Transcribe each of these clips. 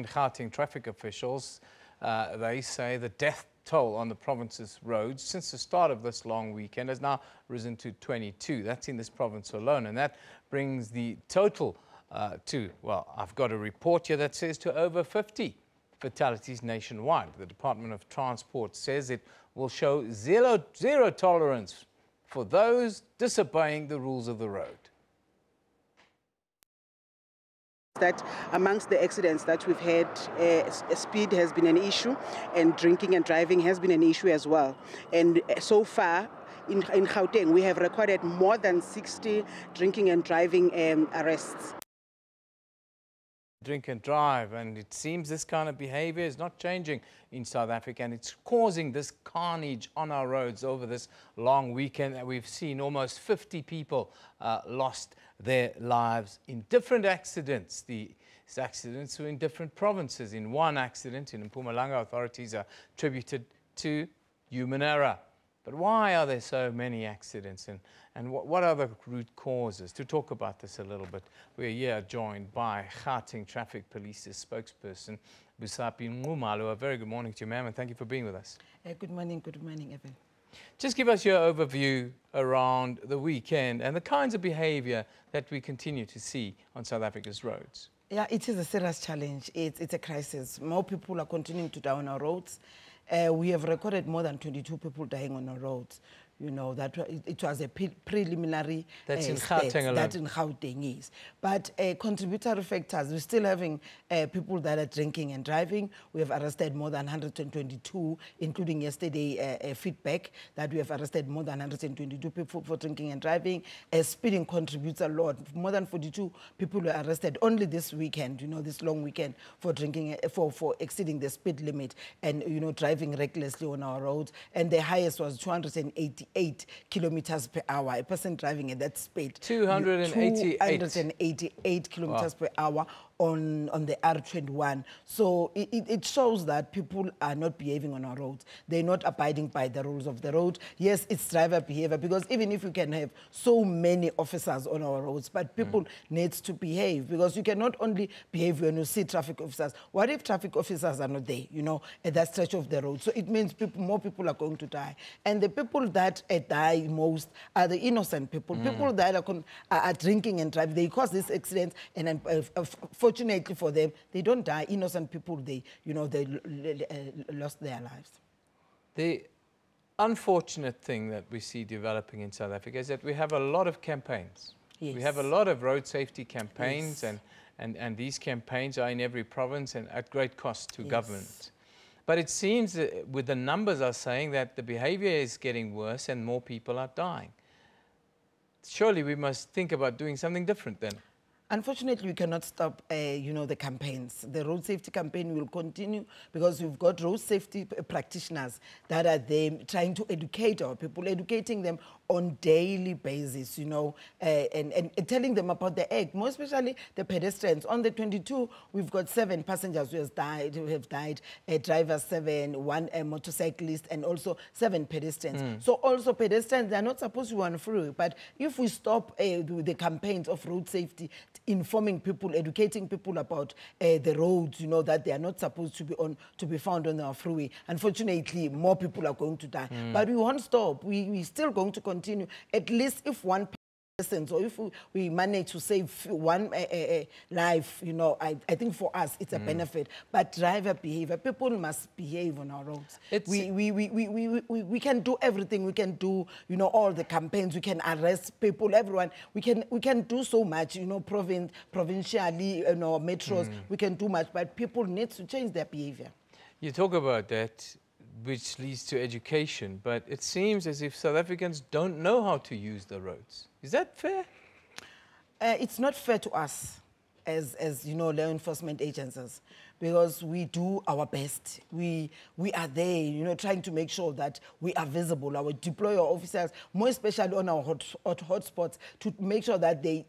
Gauteng traffic officials, they say the death toll on the province's roads since the start of this long weekend has now risen to 22. That's in this province alone, and that brings the total to, well, I've got a report here that says to over 50 fatalities nationwide. The Department of Transport says it will show zero tolerance for those disobeying the rules of the road. That amongst the accidents that we've had, speed has been an issue, and drinking and driving has been an issue as well. And so far, in Gauteng, we have recorded more than 60 drinking and driving arrests. Drink and drive, and it seems this kind of behavior is not changing in South Africa, and it's causing this carnage on our roads over this long weekend that we've seen. Almost 50 people lost their lives in different accidents. These accidents were in different provinces. In one accident in Mpumalanga, authorities are attributed to human error. But why are there so many accidents, and what are the root causes? To talk about this a little bit, we're here joined by Gauteng Traffic Police's spokesperson, Busaphi Nxumalo. A very good morning to you, ma'am, and thank you for being with us. Good morning, Evan. Just give us your overview around the weekend and the kinds of behavior that we continue to see on South Africa's roads. Yeah, it is a serious challenge. It's a crisis. More people are continuing to die on our roads. We have recorded more than 22 people dying on our roads. You know, that it was a preliminary that's in Gauteng alone. That in Gauteng is. But contributory factors, we're still having people that are drinking and driving. We have arrested more than 122, including yesterday feedback that we have arrested more than 122 people for drinking and driving. Speeding contributes a lot. More than 42 people were arrested only this weekend, you know, this long weekend, for drinking, for exceeding the speed limit and, you know, driving recklessly on our roads. And the highest was 288 kilometers per hour. A person driving at that speed. 288 kilometers per hour on the R21. So it shows that people are not behaving on our roads. They're not abiding by the rules of the road. Yes, it's driver behavior, because even if you can have so many officers on our roads, but people need to behave, because you cannot only behave when you see traffic officers. What if traffic officers are not there, you know, at that stretch of the road? So it means more people are going to die. And the people that die most are the innocent people. People that are drinking and driving. They cause these accidents, and fortunately for them, they don't die. Innocent people, they lost their lives. The unfortunate thing that we see developing in South Africa is that we have a lot of campaigns. Yes. We have a lot of road safety campaigns, yes. and these campaigns are in every province and at great cost to government. But it seems that with the numbers are saying that the behavior is getting worse and more people are dying. Surely we must think about doing something different then. Unfortunately, we cannot stop, you know, the campaigns. The road safety campaign will continue, because we've got road safety practitioners that are there trying to educate our people, educating them on daily basis, you know, and telling them about the act, more especially the pedestrians. On the 22, we've got 7 passengers who have died, a driver 7, 1 motorcyclist, and also 7 pedestrians. So also pedestrians, they're not supposed to be on freeway, but if we stop the campaigns of road safety, informing people, educating people about the roads, you know, that they are not supposed to be found on our freeway. Unfortunately, more people are going to die. But we won't stop. We're still going to continue. At least if one person, so if we manage to save one life, you know, I think for us it's a benefit. But driver behavior, people must behave on our roads. We can do everything. We can do, you know, all the campaigns. We can arrest people, everyone. We can do so much, you know, provincially, you know, metros. We can do much, but people need to change their behavior. You talk about that, which leads to education, but it seems as if South Africans don't know how to use the roads. Is that fair? It's not fair to us as you know, law enforcement agencies, because we do our best. We are there, you know, trying to make sure that we are visible. We deploy our officers, more especially on our hotspots, to make sure that they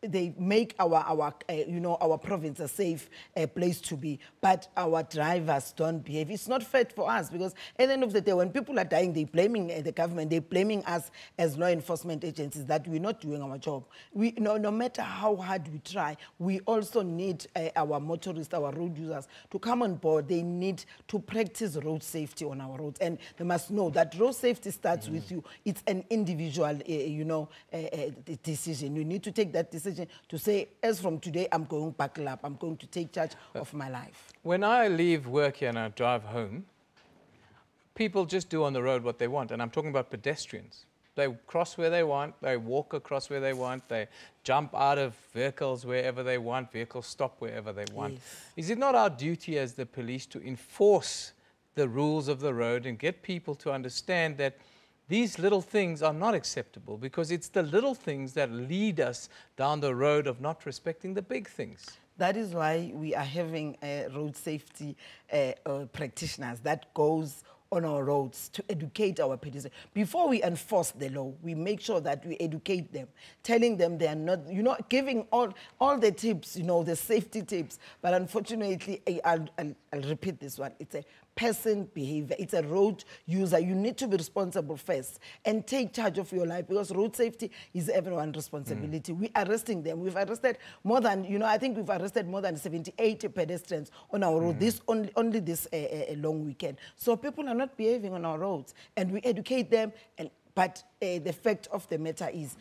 they make our you know, our province a safe place to be, but our drivers don't behave. It's not fair for us, because at the end of the day, when people are dying, they're blaming the government, they're blaming us as law enforcement agencies that we're not doing our job. No matter how hard we try, we also need our motorists, our road users to come on board. They need to practice road safety on our roads, and they must know that road safety starts with you. It's an individual, you know, decision. You need to take that decision to say, as from today, I'm going buckle up. I'm going to take charge of my life. When I leave work here and I drive home, people just do on the road what they want, and I'm talking about pedestrians. They cross where they want, they walk across where they want, they jump out of vehicles wherever they want, vehicles stop wherever they want. Yes. Is it not our duty as the police to enforce the rules of the road and get people to understand that these little things are not acceptable, because it's the little things that lead us down the road of not respecting the big things? That is why we are having road safety practitioners that goes on our roads to educate our pedestrians. Before we enforce the law, we make sure that we educate them, telling them they are not, you know, giving all the tips, you know, the safety tips. But unfortunately, I'll repeat this one. It's a person behavior. It's a road user. You need to be responsible first and take charge of your life, because road safety is everyone's responsibility. We're arresting them. We've arrested more than, you know, I think we've arrested more than 78 pedestrians on our road, this only this long weekend. So people are not behaving on our roads, and we educate them. But the fact of the matter is,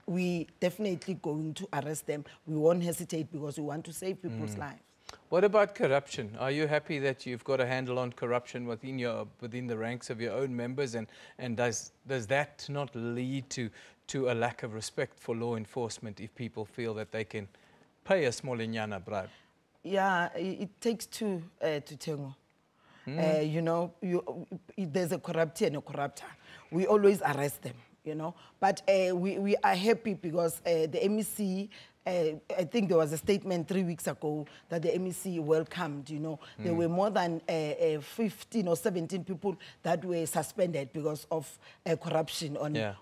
we definitely going to arrest them. We won't hesitate, because we want to save people's lives. What about corruption? Are you happy that you've got a handle on corruption within the ranks of your own members, and does that not lead to a lack of respect for law enforcement if people feel that they can pay a small inyana bribe? Yeah, it takes two to tango. You know, there's a corruptee and a corruptor. We always arrest them, you know. But we are happy because the MEC, I think there was a statement 3 weeks ago that the MEC welcomed, you know. There were more than 15 or 17 people that were suspended because of corruption on the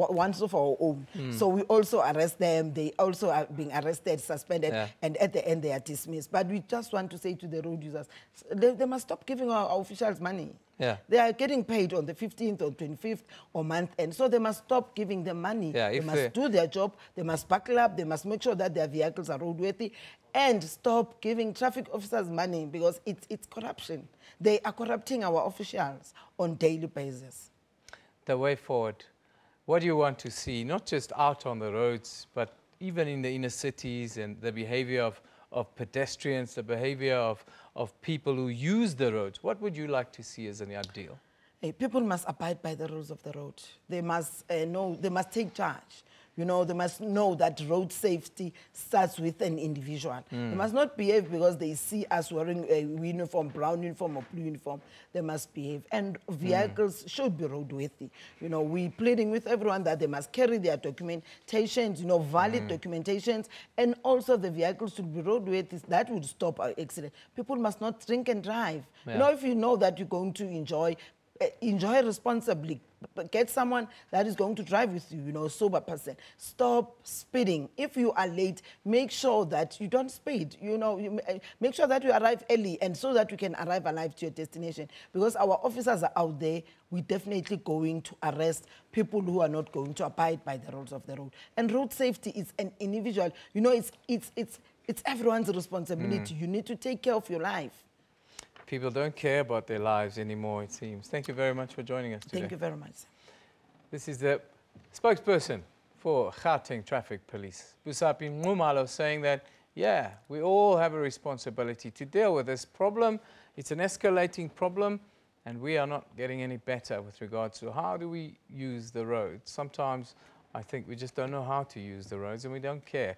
ones of our own. So we also arrest them. They also are being arrested, suspended, and at the end they are dismissed. But we just want to say to the road users, they must stop giving our officials money. They are getting paid on the 15th or 25th or month end, so they must stop giving them money. They must do their job, they must buckle up, they must make sure that their vehicles are roadworthy, and stop giving traffic officers money, because it's corruption. They are corrupting our officials on daily basis. The way forward, what do you want to see, not just out on the roads, but even in the inner cities, and the behavior of pedestrians, the behavior of people who use the roads? What would you like to see as an ideal? People must abide by the rules of the road. They must know, they must take charge. You know, they must know that road safety starts with an individual. They must not behave because they see us wearing a uniform, brown uniform or blue uniform. They must behave. And vehicles should be roadworthy. You know, we're pleading with everyone that they must carry their documentations, you know, valid documentations, and also the vehicles should be roadworthy. That would stop our accident. People must not drink and drive. You know, if you know that you're going to enjoy responsibly. Get someone that is going to drive with you, you know, sober person. Stop speeding. If you are late, make sure that you don't speed. You know, make sure that you arrive early, and so that you can arrive alive to your destination. Because our officers are out there, we're definitely going to arrest people who are not going to abide by the rules of the road. And road safety is an individual. You know, it's everyone's responsibility. You need to take care of your life. People don't care about their lives anymore, it seems. Thank you very much for joining us today. Thank you very much. This is the spokesperson for Gauteng Traffic Police, Busaphi Nxumalo, saying that, yeah, we all have a responsibility to deal with this problem. It's an escalating problem, and we are not getting any better with regards to how do we use the roads. Sometimes I think we just don't know how to use the roads, and we don't care.